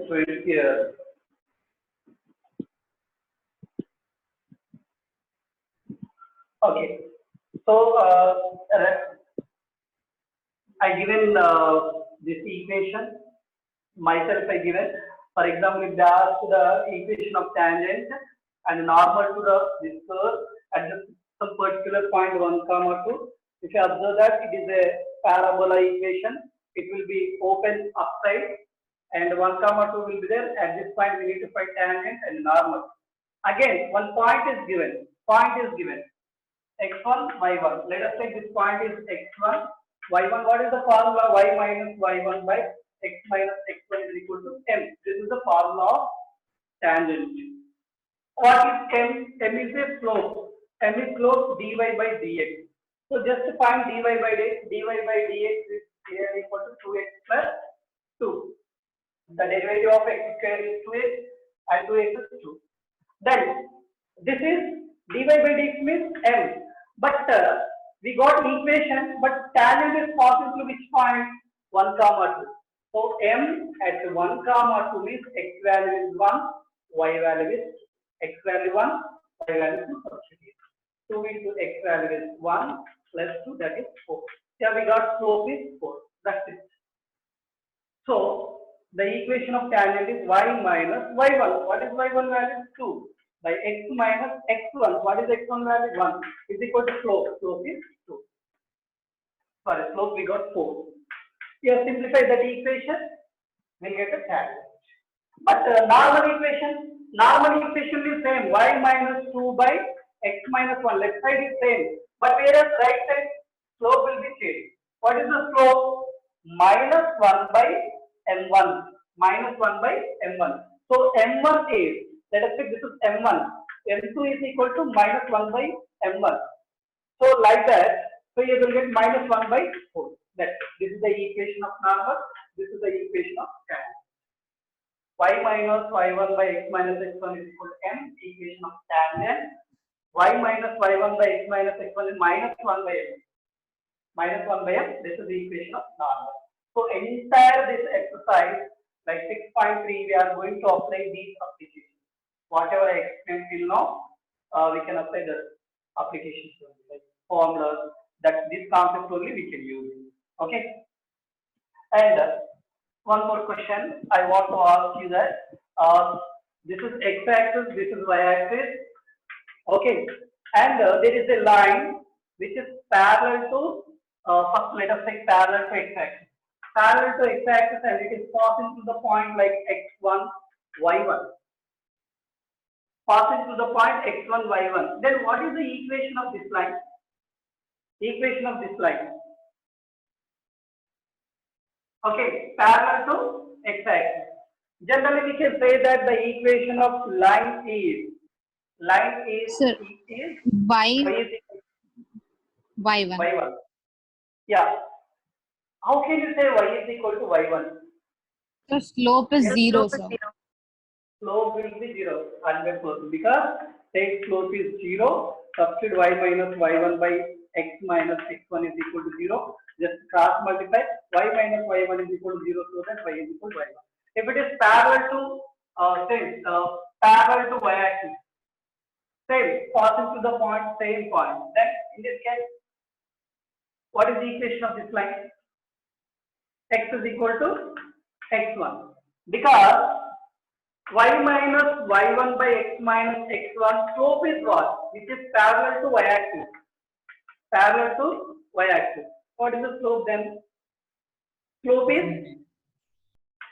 print here. Okay, so I given this equation myself. I given, for example, if they ask the equation of tangent and normal to the this curve at some particular point 1, 2. If you observe that it is a parabola equation, it will be open upside, and 1, 2 will be there. At this point, we need to find tangent and normal. Again, one point is given. Point is given. X1, Y1. Let us take this point is X1, Y1. What is the formula? Y minus Y1 by X minus X1 is equal to M. This is the formula of tangent. What is M? M is a slope. M is slope dy by dx. So just to find dy by dx is here equal to 2x plus 2. The derivative of x square is 2x and 2x is 2. Then this is dy by dx means M. But we got equation, but tangent is passing through which point? 1, 2. So M at 1, 2 means x value is 1, y value is x value 1, y value is 2. Substitute. 2 into x value is 1 plus 2, that is 4. Here we got slope is 4. That's it. So the equation of tangent is y minus y1. What is y1 value? 2. By x minus x1. What is x1 value? 1 is equal to slope. Slope is 2. Sorry, slope we got 4. Here simplify that equation, we'll get a tangent. But normal equation is same. Y minus 2 by x minus 1. Left side is same. But whereas right side slope will be changed. What is the slope? Minus 1 by m1. Minus 1 by m1. So m1 is, let us take this is m1. m2 is equal to minus 1 by m1. So like that, so you will get minus 1 by 4. This is the equation of normal. This is the equation of tangent. Y minus y1 by x minus x1 is equal to m. Equation of tangent. Y minus y1 by x minus x1 is minus 1 by m. Minus 1 by m. This is the equation of normal. So entire this exercise, like 6.3, we are going to apply these applications. Whatever I explained till now, we can apply the applications like formulas. That this concept only we can use. Okay. And one more question I want to ask you that this is x-axis, this is y-axis. Okay. And there is a line which is parallel to first let us take parallel to x-axis. Parallel to x-axis, and it is passing to the point like x1, y1. Passing to the point x1, y1. Then what is the equation of this line? Equation of this line. Okay, parallel to x-axis. Generally, we can say that the equation of line is Sir, y1. y1. Yeah. How can you say y is equal to y1? So slope is 0, sir. Slope will be 0, 100%, because take slope is 0, substitute y minus y1 by x minus x1 is equal to 0. Just cross multiply, y minus y1 is equal to 0, so that y is equal to y1. If it is parallel to parallel to y-axis, same, passing to the point, same point, then in this case, what is the equation of this line? X is equal to x1, because y minus y1 by x minus x1 slope is what? Which is parallel to y-axis. Parallel to y-axis. What is the slope then? Slope is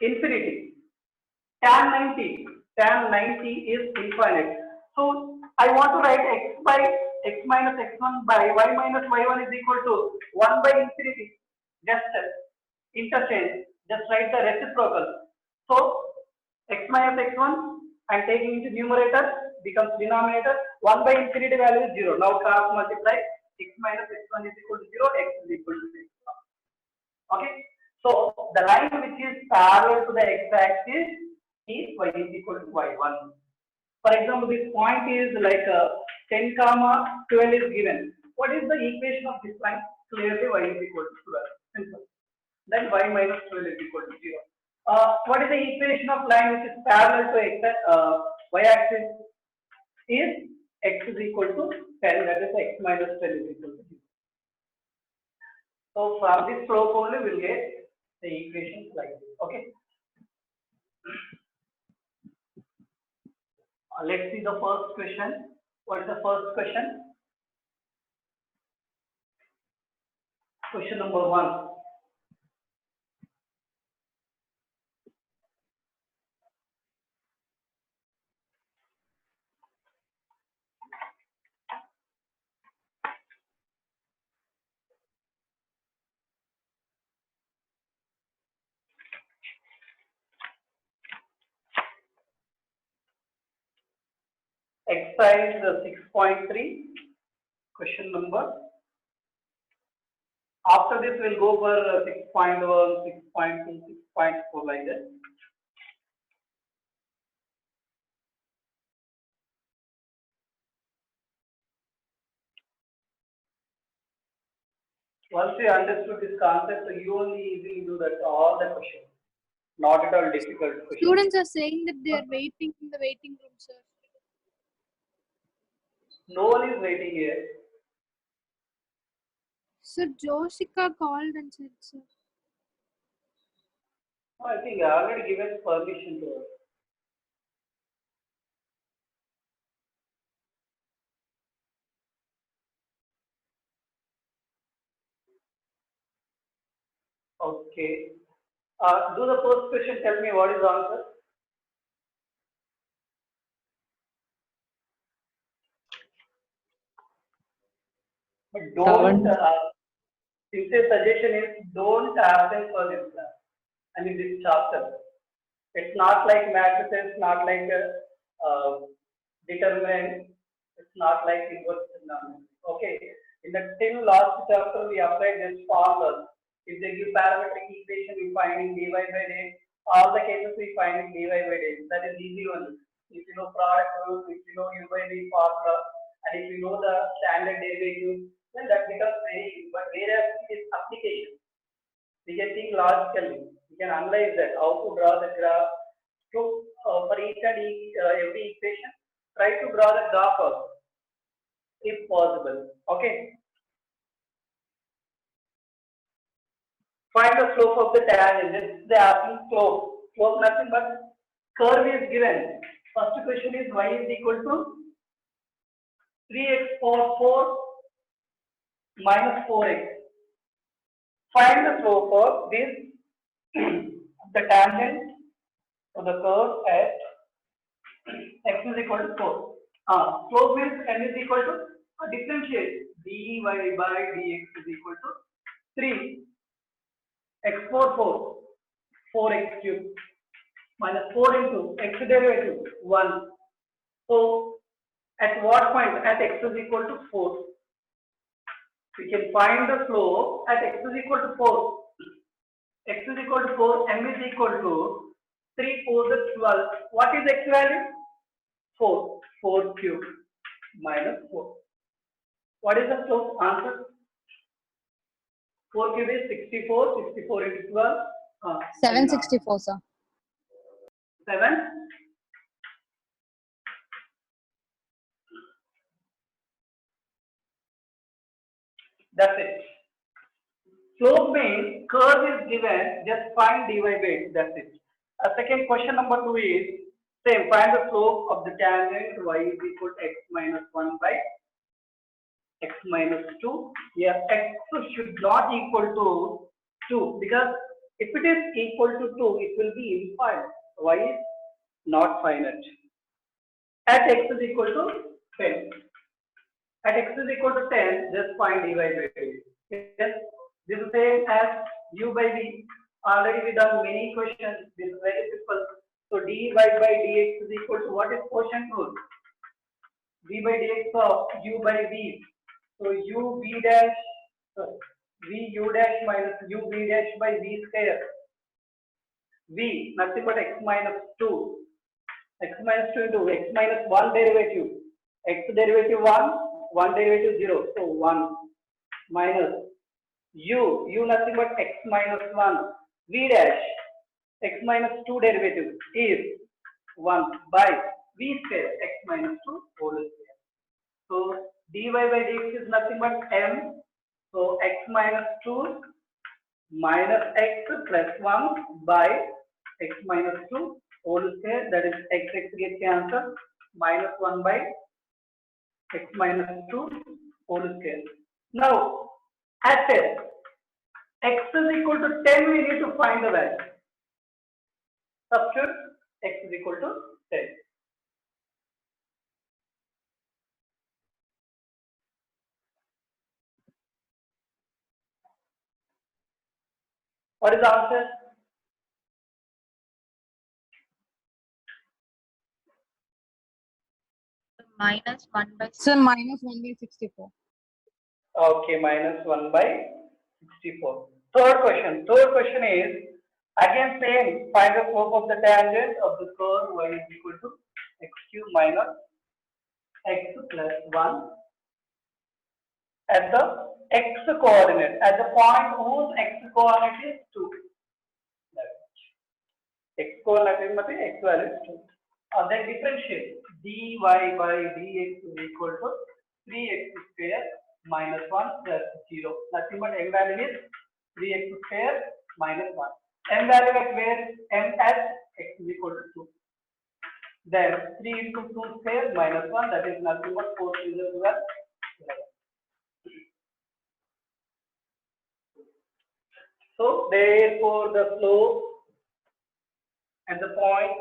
infinity. Tan 90. Tan 90 is infinite. So I want to write x by x minus x1 by y minus y1 is equal to 1 by infinity. Just interchange. Just write the reciprocal. So x minus x1 I am taking into numerator, becomes denominator. 1 by infinity value is 0. Now cross multiply. X minus x1 is equal to 0. X is equal to 0. Okay. So the line which is parallel to the x-axis is y is equal to y1. For example, this point is like 10, 12 is given. What is the equation of this line? Clearly y is equal to 12. Simple. Then y minus 12 is equal to 0. What is the equation of line which is parallel to x, y-axis? Is x is equal to 10, that is x minus 10 is equal to 0. So from this slope only we'll get the equations like this. Okay. Let's see the first question. What is the first question? Question number 1. Exercise 6.3, question number. After this, we'll go for 6.1, 6.2, 6.4 like that. Once you understood this concept, so you only easily do that all the questions. Not at all difficult questions. Students are saying that they are waiting in the waiting room, sir. No one is waiting here. Sir, Joshika called and said, sir. I think I already given permission to her. Okay. Do the first question tell me what is the answer? But don't, sincere suggestion is don't absent for this class. I mean this chapter. It's not like matrices, not like determinant, it's not like inverse trigonometry. Okay. In the till last chapter we applied this formula. If they give parametric equation, we find in dy by dx. All the cases we find in dy by dx. That is easy one. If you know product rules, if you know u by v formula, and if you know the standard derivative, then that becomes very easy. But whereas it is application, we can think logically. We can analyze that how to draw the graph. So for each and every equation, try to draw the graph also, if possible. Okay. Find the slope of the tangent. They are asking slope. Slope nothing but curve is given. First question is y is equal to 3x power 4 minus 4x. Find the slope of this the tangent of the curve at x is equal to 4. Slope means n is equal to differentiate dy by dx is equal to 3 x power 4 4x cube minus 4 into x derivative 1. So at what point at x is equal to 4? We can find the slope at x is equal to 4. X is equal to 4, m is equal to 3 4 is 12. What is x value? 4. 4 cube minus 4. What is the slope? Answer. 4 cube is 64. 64 into 12. 764, sir. 7. That's it. Slope means curve is given, just find dy by dx. That's it. Second question number 2 is same. Find the slope of the tangent y is equal to x minus 1 by x minus 2. Here x should not equal to 2 because if it is equal to 2, it will be infinite. Y is not finite. At x is equal to 10. At x is equal to 10, just find dy by dx. Yes. This is same as u by v. Already we done many questions. This is very simple. So dy by dx is equal to what is quotient rule? V by dx of u by v. So u v dash v u dash minus u v dash by v square. V nothing but x minus 2. X minus 2 into x minus 1 derivative. X derivative 1, 1 derivative 0. So 1 minus u nothing but x minus 1 v dash x minus 2 derivative is 1 by v square x minus 2 whole square. So dy by dx is nothing but m. So x minus 2 minus x plus 1 by x minus 2 whole square, that is x gets cancelled, minus 1 by x minus 2 whole square. Now at x is equal to 10, we need to find the value. Substitute x is equal to 10. What is the answer? Minus 1 by. So minus 1 by 64. Okay, minus 1 by 64. Third question is again same, find the slope of the tangent of the curve y is equal to x cube minus x plus 1 at the x coordinate, at the point whose x coordinate is 2. X coordinate is x value is 2. Then differentiate dy by dx is equal to 3x square minus 1 plus 0. Nothing but m value is 3x square minus 1. M value at where? M at x is equal to 2. Then 3 into 2 square minus 1, that is nothing but 4 to the 12. So therefore the slope at the point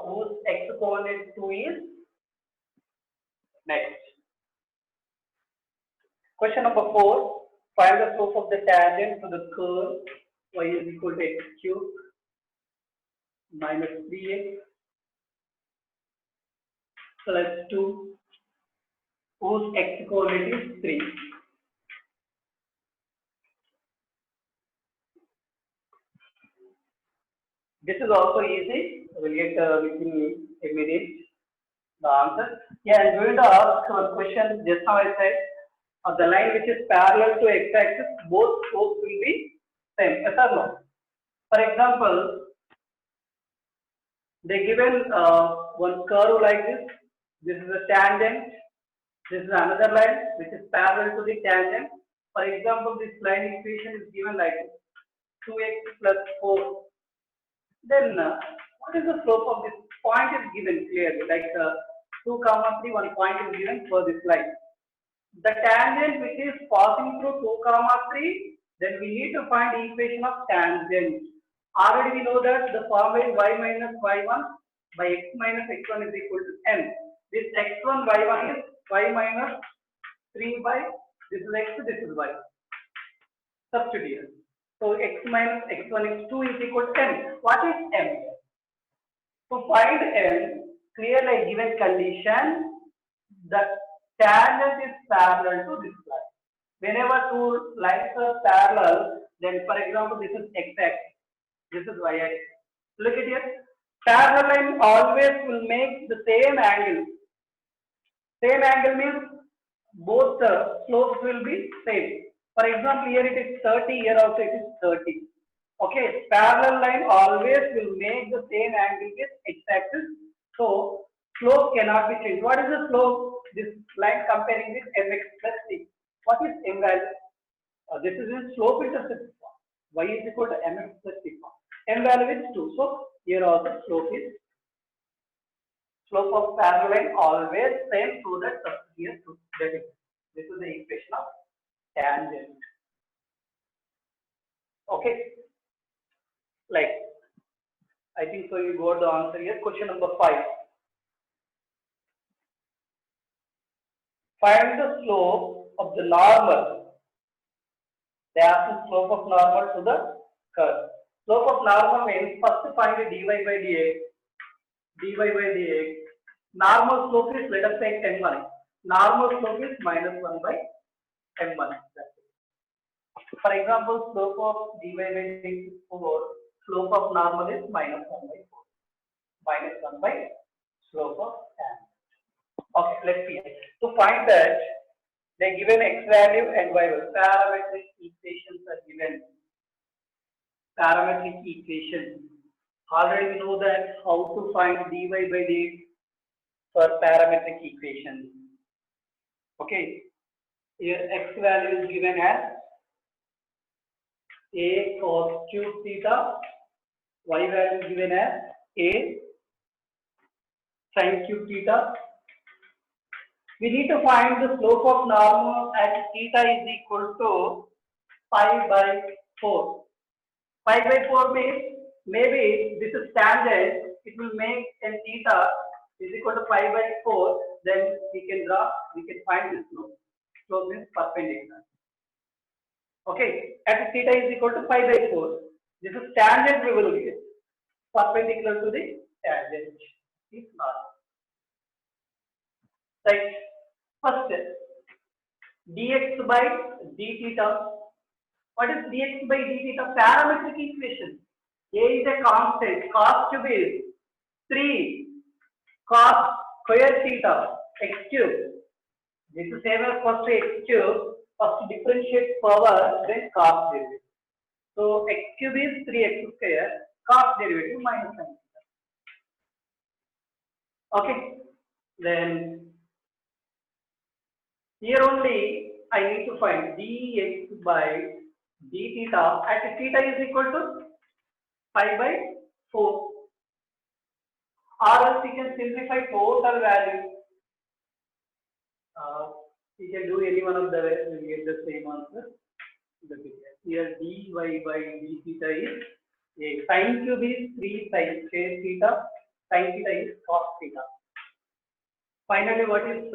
whose x coordinate 2 is next. Question number 4. Find the slope of the tangent to the curve y is equal to x cube minus 3x plus 2 whose x coordinate is 3. This is also easy. We'll get within a minute the answer. Yeah, I'm going to ask one question. Just now I said the line which is parallel to x-axis, both slopes will be same. Yes or no? For example, they given one curve like this. This is a tangent. This is another line which is parallel to the tangent. For example, this line equation is given like 2x plus 4. Then what is the slope of this point is given clearly, like 2 comma 3, one point is given for this line. The tangent which is passing through 2 comma 3, then we need to find the equation of tangent. Already we know that the formula is y minus y1 by x minus x1 is equal to n. This x1 y1 is y minus 3 by, this is x, this is y. Substitute here. So x minus x1 is 2 is equal to n. What is m? To find n, clearly given condition, the tangent is parallel to this line. Whenever two lines are parallel, then for example, this is x-axis, this is y-axis. Look at here. Parallel line always will make the same angle. Same angle means both the slopes will be same. For example, here it is 30, here also it is 30. Okay, parallel line always will make the same angle with x-axis. So slope cannot be changed. What is the slope? This line comparing with mx plus c. What is m value? This is in slope intercept form. Y is equal to mx plus c form. M value is 2. So here also slope is, slope of parallel line always same, so that here 2. This is the equation of tangent. Okay, like I think so you got the answer here. Question number 5. Find the slope of the normal. They ask the slope of normal to the curve. Slope of normal means first find the dy by dx. Dy by dx. Normal slope is, let us say m1. Normal slope is minus 1 by m1. For example, slope of dy by dx is 4. Slope of normal is minus 1 by 4. Minus 1 by slope of tangent. Okay, let's see. To find that, they given x value and y value. Parametric equations are given. parametric equation. Already we know that how to find dy by dx for parametric equation. Okay, here x value is given as a cos cube theta, y value is given as a sin cube theta. We need to find the slope of normal at theta is equal to pi by 4. Pi by 4 means maybe this is tangent, it will make n theta is equal to pi by 4, then we can find this slope. Slope means perpendicular. Okay, at theta is equal to pi by 4. This is tangent we will get. Perpendicular to the tangent is not. Right. First step, dx by d theta. What is dx by d theta? Parametric equation. A is a constant. Cos cube is 3 cos square theta x cube. This is same as first x cube. First differentiate power, then cos derivative. So x cube is 3x square. Cos derivative minus sin theta. Okay. Then here only I need to find dx by d theta at theta is equal to pi by 4. Or else we can simplify total value. We can do any one of the ways, we get the same answer. Here dy by d theta is a sin cube is 3 sin square theta. Sin theta is cos theta. Finally, what is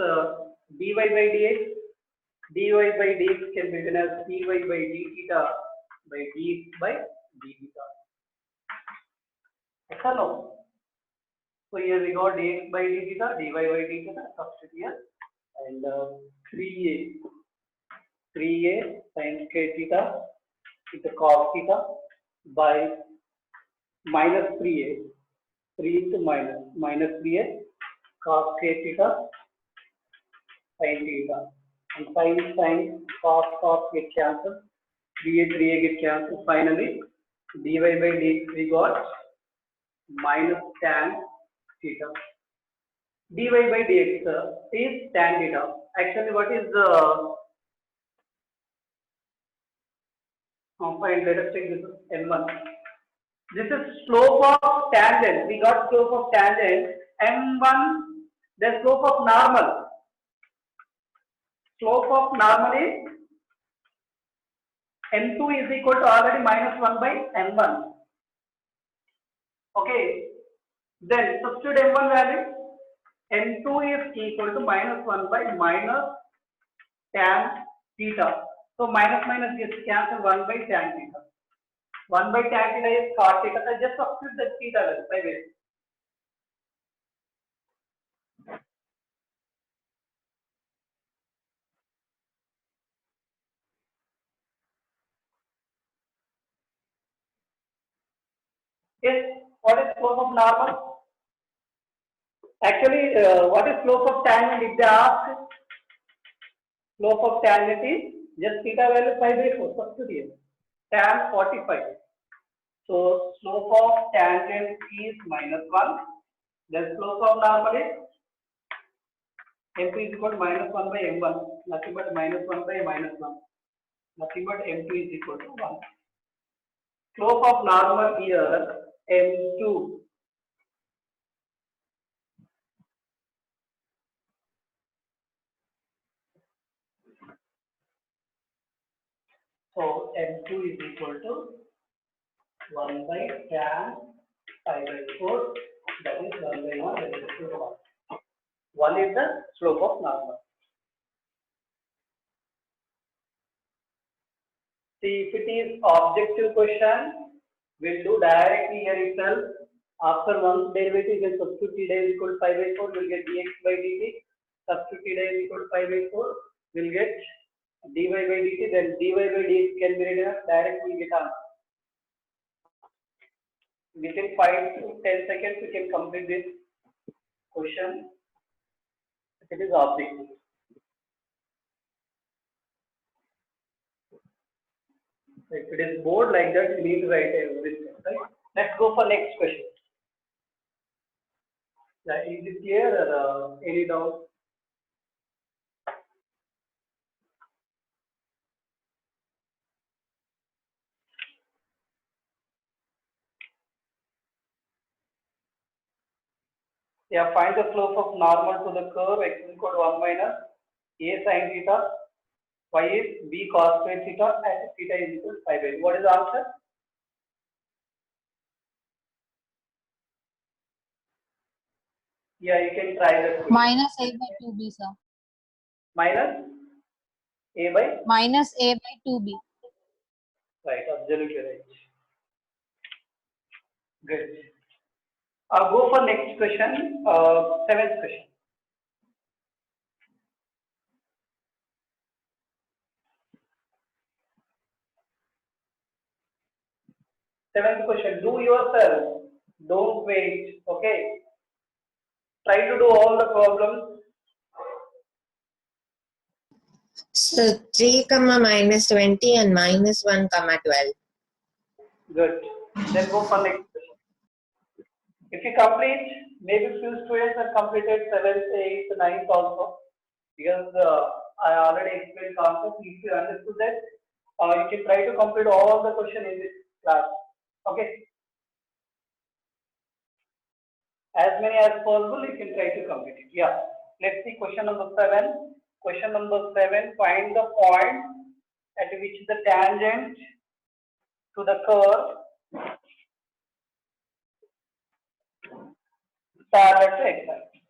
dy by dx? Dy by dx can be written as dy by d theta by dx by d theta. Yes or no? So here we got dx by d theta, dy by d theta, substitute here, and 3a sin square theta is the cos theta by minus 3a, 3 into minus 3a cos square theta sin theta, and sin cos get cancelled, 3a get cancelled. Finally, dy by dx we got minus tan theta. Dy by dx is tan theta. Actually, what is the fine? Let us take this m1. This is slope of tangent. We got slope of tangent m1. The slope of normal. Slope of normal is m2 is equal to already minus 1 by m1. Okay. Then substitute m1 value. m2 is equal to minus 1 by minus tan theta. So minus minus gets cancelled, 1 by tan theta. 1 by tan theta is cos theta. So just substitute the theta value by way. Yes, what is slope of normal? Actually, what is slope of tangent? If they ask, slope of tangent is just theta value pi by 4. Substitute here. Tan 45. So slope of tangent is minus 1. Then slope of normal is m2 is equal to minus 1 by m1. Nothing but minus 1 by minus 1. Nothing but m2 is equal to 1. Slope of normal here m2. So m2 is equal to 1 by tan pi by 4. That is 1 by 1. That is equal to 1. 1 is the slope of normal. See, if it is objective question, we'll do directly here itself. After one derivative, we will substitute t is equal to pi by 4, we'll get dx by dt. Substitute t is equal to pi by 4, we'll get dy by dt. Then dy by dx can be written as directly, we get answer. Within 5 to 10 seconds, we can complete this question. It is objective. If it is board like that, you need to write everything, right? Let's go for next question. Yeah, is it clear or any doubt? Yeah, find the slope of normal to the curve x is equal to 1 minus a sin theta, y is b cos square theta, and theta is equal to pi by 2. What is the answer? Yeah, you can try that. Minus A by 2B, sir. Minus a by, Minus A by 2B. right, absolutely right. Good. I'll go for next question, seventh question. Seventh question, do yourself, don't wait, okay? Try to do all the problems. So 3 comma minus 20 and minus 1 comma 12. Good. Then go for next question. If you complete, maybe few students have completed 7th, 8th, 9th also. Because I already explained concept. If you understood that, you can try to complete all the question in this class. Okay. As many as possible, you can try to complete it. Yeah. Let's see question number 7. Question number 7, find the point at which the tangent to the curve parallel to x-axis.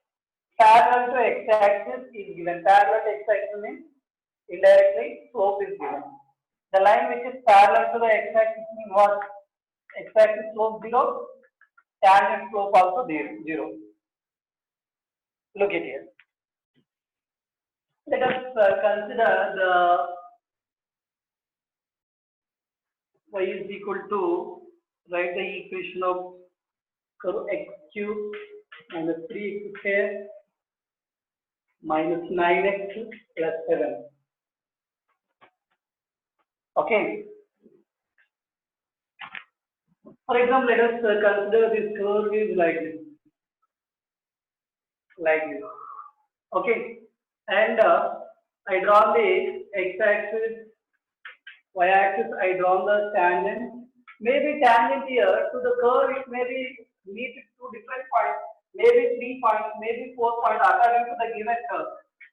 Parallel to x-axis is given. Parallel to x-axis means indirectly slope is given. The line which is parallel to the x-axis means what? X-axis slope 0, tangent slope also 0. Look at here. Let us consider the y is equal to, write the equation of curve x cube minus 3x square minus 9x plus 7. Okay. For example, let us consider this curve is like this. Like this. Okay. And I draw the x-axis, y-axis, I draw the tangent. Maybe tangent here to the curve, it may be meet two different points, maybe 3 points, maybe 4 points according to the given curve.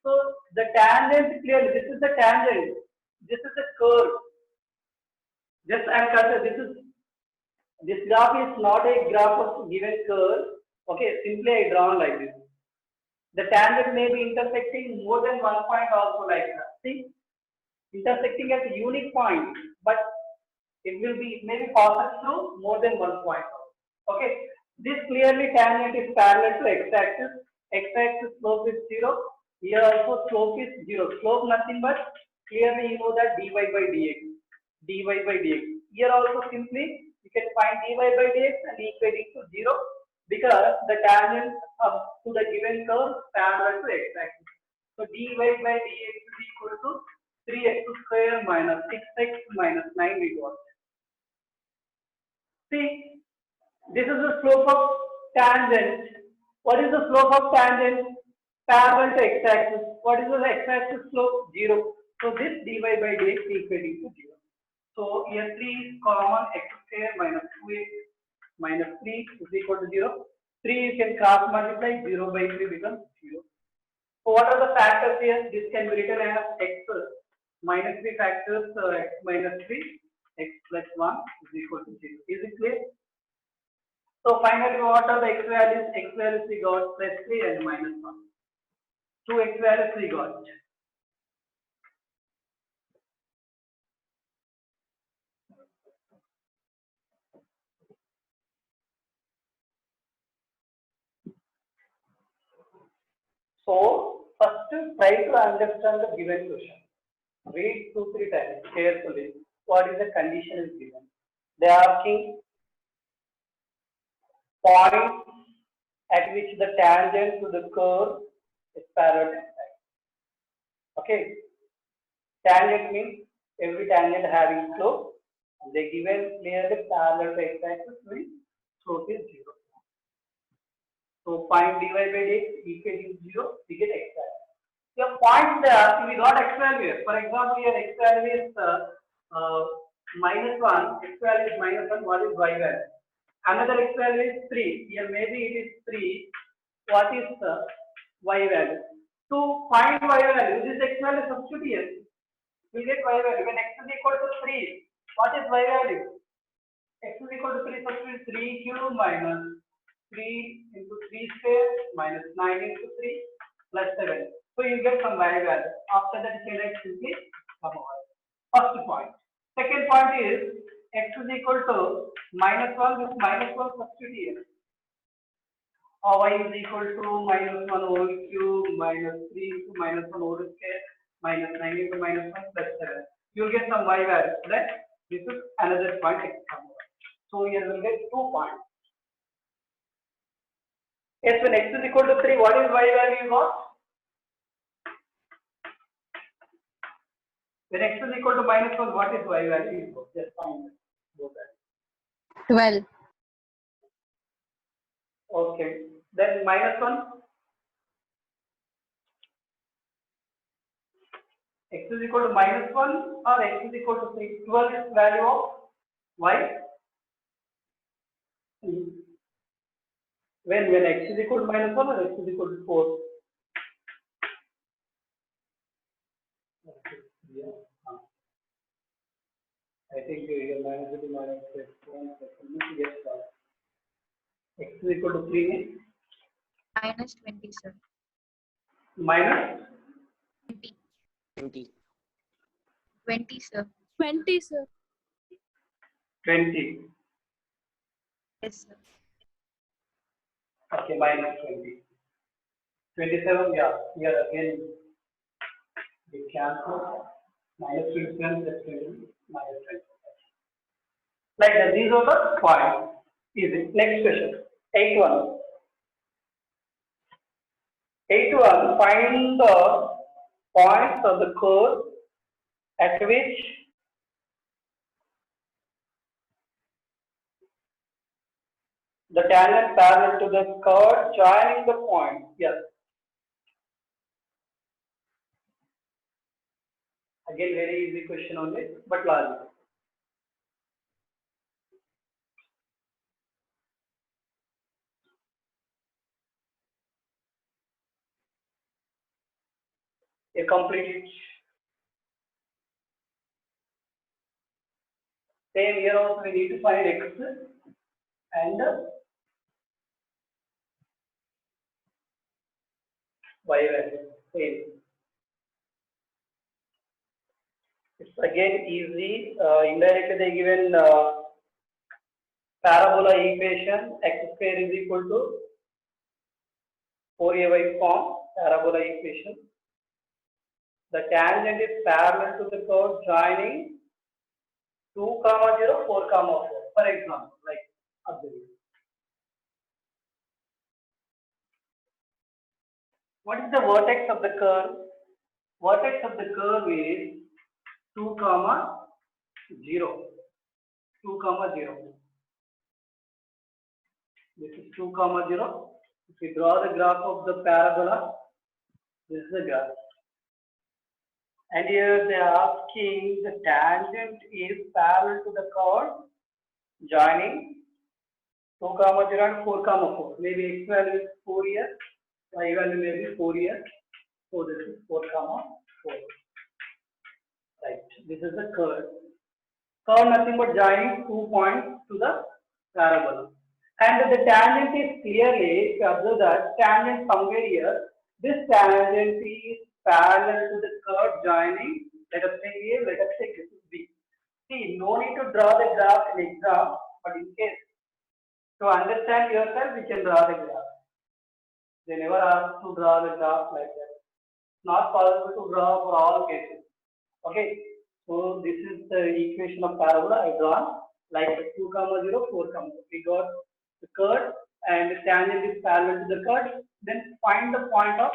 So the tangent clearly, this is the tangent, this is the curve. Just I am considering this graph is not a graph of given curve. Okay, simply I draw like this. The tangent may be intersecting more than one point also like that. See, intersecting at a unique point, but it will be maybe passes through more than one point. Okay, this clearly tangent is parallel to x-axis. X-axis slope is 0. Here also slope is 0. Slope nothing but clearly you know that dy by dx. Dy by dx. Here also simply you can find dy by dx and equate it to 0 because the tangent to the given curve parallel to x-axis. So dy by dx is equal to 3x square minus 6x minus 9 we got. See, this is the slope of tangent. What is the slope of tangent? Parallel to x-axis. What is the x-axis slope? 0. So this dy by dx is equating to 0. So here 3 is common, x square minus 2x minus 3 is equal to 0. 3 you can cross multiply, 0 by 3 becomes 0. So what are the factors here? This can be written as x minus 3 factors, x minus 3, x plus 1 is equal to 0. Is it clear? So finally, what are the x values? X values we got plus 3 and minus 1. 2 x values we got. So first try to understand the given question. Read 2-3 times carefully. What is the condition is given? They are asking point at which the tangent to the curve is parallel to x. Okay. Tangent means every tangent having slope. They given clearly parallel to x-axis means slope is 0. So find dy by dx equal to 0, we get x value. Your point there, we got x value. For example, here x value is -1, x value is -1, what is y value? Another x value is 3. Here maybe it is 3. What is y value? To find y value, this x value substitute here. We get y value. When x is equal to 3, what is y value? X is equal to 3, substitute 3 cube minus 3 into 3 square minus 9 into 3 plus 7. So you get some y value. After that, you can simply come over. First point. Second point is x is equal to -1 with -1 substitute here. Y is equal to -1 whole cube minus 3 into -1 whole square minus 9 into -1 plus 7. You will get some y value. Right? This is another point x come over. So here we will get 2 points. Yes, when x is equal to 3, what is y value you got? When x is equal to -1, what is y value you got? Just find that. 12. Okay. Then -1. X is equal to -1 or x is equal to 3. 12 is value of y. When x is equal to -1 or x is equal to 4. Yeah. I think your minus will be minus yes. X is equal to 3. Minus 20, sir. Minus 20. 20. 20, sir. 20, sir. 20. Yes, sir. Okay, minus 20. 27, yeah. Here again, we cancel. Minus 27 plus 20, minus 20. Like that, these are the points. Easy. Next question. 8-1. 8-1, find the points of the curve at which the tangent parallel to the curve joining the point. Yes. Again, very easy question only, but logical. You complete it. Same here also we need to find x and y value. Same. It's again easy. Indirectly they given parabola equation x square is equal to 4ay form parabola equation. The tangent is parallel to the curve joining 2, 0, 4, 4. For example, like observe. What is the vertex of the curve? Vertex of the curve is 2, 0. 2, 0. This is 2, 0. If we draw the graph of the parabola, this is the graph. And here they are asking the tangent is parallel to the curve joining 2, 0 and 4, 4. Maybe x value is 4 here, y value may be 4 here. So this is 4, 4. Right. This is the curve. Curve nothing but joining 2 points to the parabola. And the tangent is clearly, if you observe that tangent somewhere here, this tangent is parallel to the curve joining, let us say here, let us say this is B. See, no need to draw the graph in exam, but in case to understand yourself, we can draw the graph. They never ask to draw the graph like that. It's not possible to draw for all cases. Okay, so this is the equation of parabola I drawn like 2, 0, 4, 4. We got the curve and the tangent is parallel to the curve. Then find the point of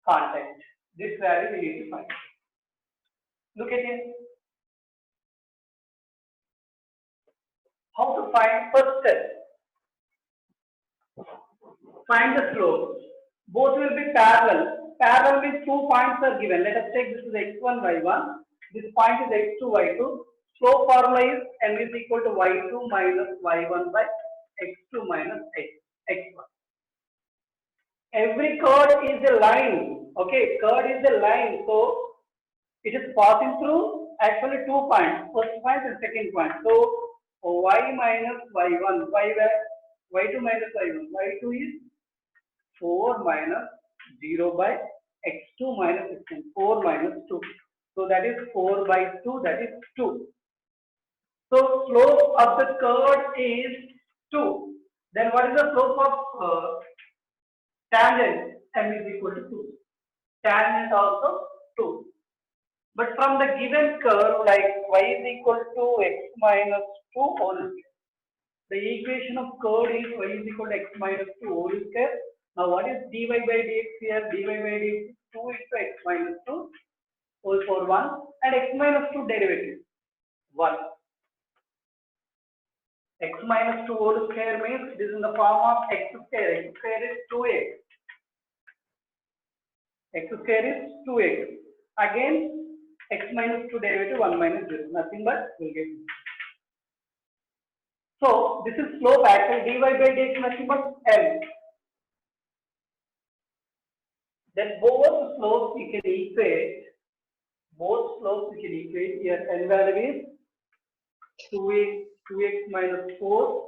contact. This value we need to find. Look at it. How to find first step? Find the slope. Both will be parallel. Parallel means 2 points are given. Let us take this is x1, y1. This point is x2, y2. Slope formula is m is equal to y2 minus y1 by x2 minus x1. Every curve is a line. Okay, curve is a line. So it is passing through actually 2 points. First point and second point. So y minus y1, y2 minus y1. y2 is 4 minus 0 by x2 minus x1. 4 minus 2. So that is 4 by 2. That is 2. So slope of the curve is 2. Then what is the slope of tangent? M is equal to 2. Tangent also 2. But from the given curve like y is equal to x minus 2 whole square. The equation of curve is y is equal to x minus 2 whole square. Now what is dy by dx here? Dy by dx is 2 into x minus 2 whole for 1 and x minus 2 derivative 1. X minus 2 whole square means it is in the form of x square. X square is 2x. X square is 2x. Again x minus 2 derivative 1 minus 0. Nothing but will get. So this is slope actually dy by dx nothing but m. Then both slopes you can equate. Both slopes you can equate. Here n value is 2x minus 4,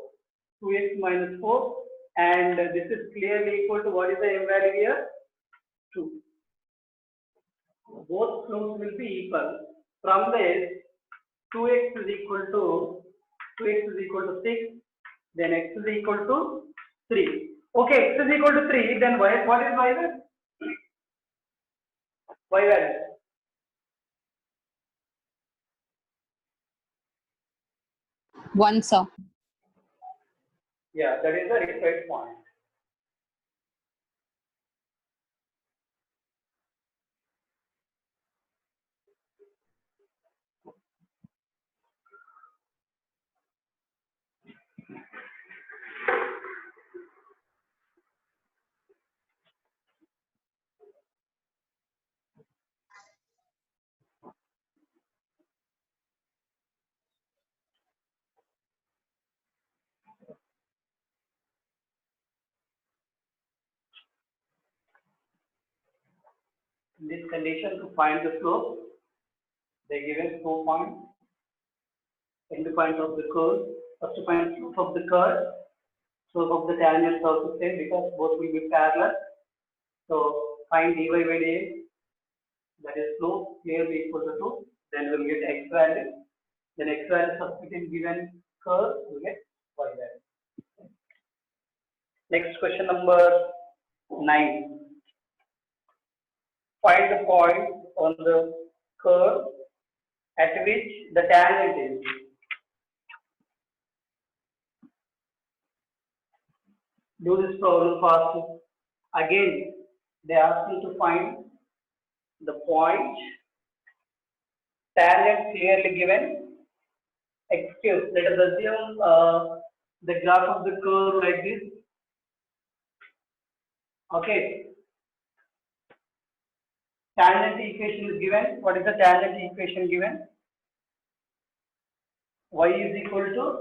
2x minus 4, and this is clearly equal to what is the m value here? 2. Both slopes will be equal. From this, 2x is equal to 6, then x is equal to 3. Okay, x is equal to 3, then what is y value? Y value. One, sir. Yeah, that is the required point. In this condition, to find the slope, they given 2 points. End point of the curve, first point slope of the curve, slope of the tangent is also same because both will be parallel. So find dy by dx, that is slope clearly equal to 2. Then we'll get x value. Then x value substitute given curve, we'll get y value. Next question number 9. Find the point on the curve at which the tangent is. Do this problem fast. Again, they ask you to find the point. Tangent clearly given. Excuse. Let us assume the graph of the curve like this. Okay. Tangent equation is given. What is the tangent equation given? Y is equal to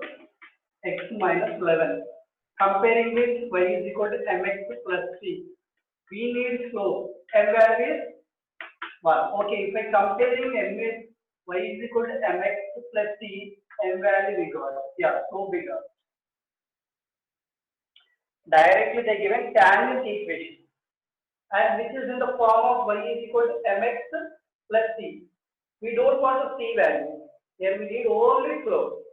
x minus 11. Comparing with y is equal to mx plus c. We need slope. M value is 1. Okay, if I comparing m with y is equal to mx plus c, m value we got. Yeah, so we got. Directly they given tangent equation. And which is in the form of y is equal to mx plus c. We don't want a c value. Here we need only slope.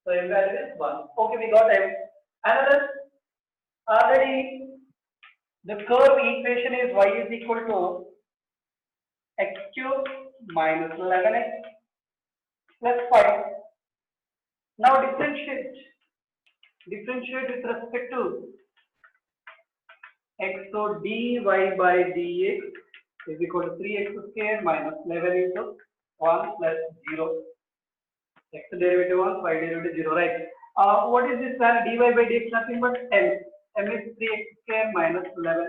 So m value is 1. Okay, we got m. Another, already the curve equation is y is equal to x cube minus 11x plus 5. Now differentiate with respect to x. So dy by dx is equal to 3x square minus 11 into 1 plus 0. X derivative 1, y derivative 0, right? What is this value? Dy by dx nothing but m. M is 3x square minus 11.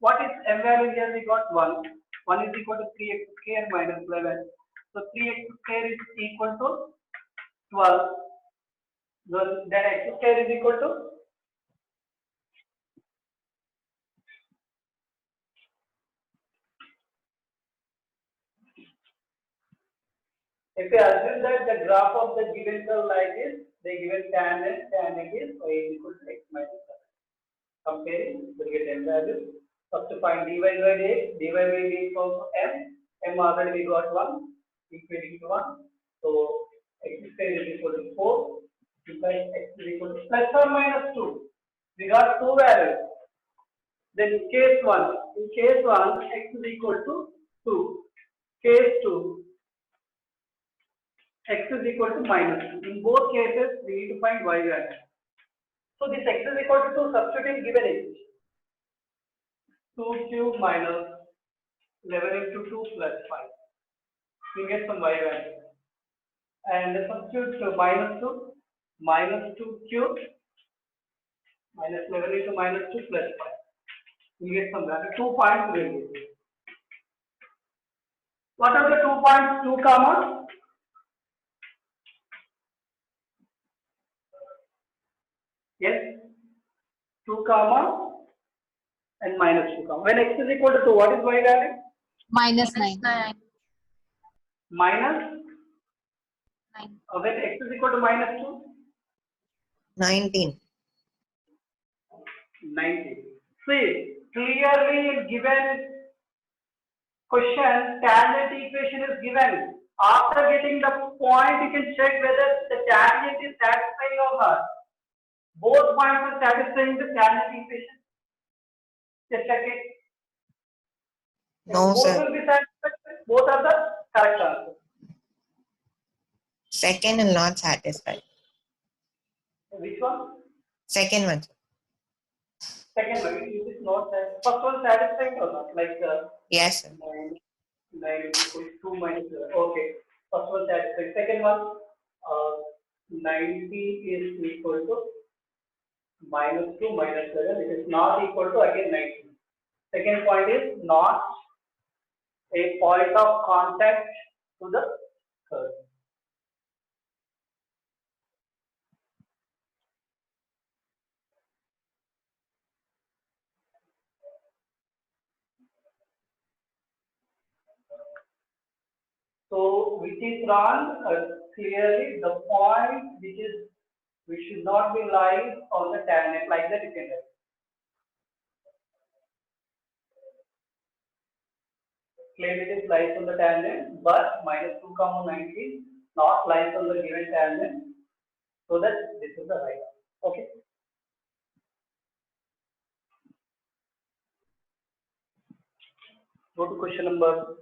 What is m value here? We got 1. 1 is equal to 3x square minus 11. So 3x square is equal to 12. Then x square is equal to if you assume that the graph of the given curve like this, they given tangent is y is equal to x minus 7. Comparing, we get m value. First to find dy by dx, dy by dx also m already we got 1, equating to 1. So x square is equal to 4, because x is equal to plus or minus 2. We got 2 values. Then case 1, in case 1, x is equal to 2. Case 2, x is equal to minus 2. In both cases, we need to find y value. So this x is equal to 2, substitute given equation. 2 cube minus 11 into 2 plus 5. We get some y value. And substitute minus 2 cube minus 11 into minus 2 plus 5. We get some value. 2 points will get. What are the 2 points? 2 comma? Yes, 2 comma and minus 2 comma. When x is equal to 2, what is y value? Minus 9. Minus 9. when x is equal to minus 2? 19. 90. See, clearly given question, tangent equation is given. After getting the point, you can check whether the tangent is satisfying or not. Both points are satisfying the tangent equation. Just check it. No, both sir. will be satisfied. Both are the correct answer. Second will not satisfy. Which one? Second one. Second one. It is not that. First one satisfying or not? Like Yes, sir. 9 equals 2 minus 11. Okay. First one satisfying. Second one, 90 is equal to minus 2 minus 11. It is not equal to again 90. Second point is not a point of contact to the curve. So which is wrong? Clearly the point which should not be lies on the tangent like that you can write. Claim it is lies on the tangent, but minus 2 comma 19 not lies on the given tangent. So that this is the right answer. Okay. Go to question number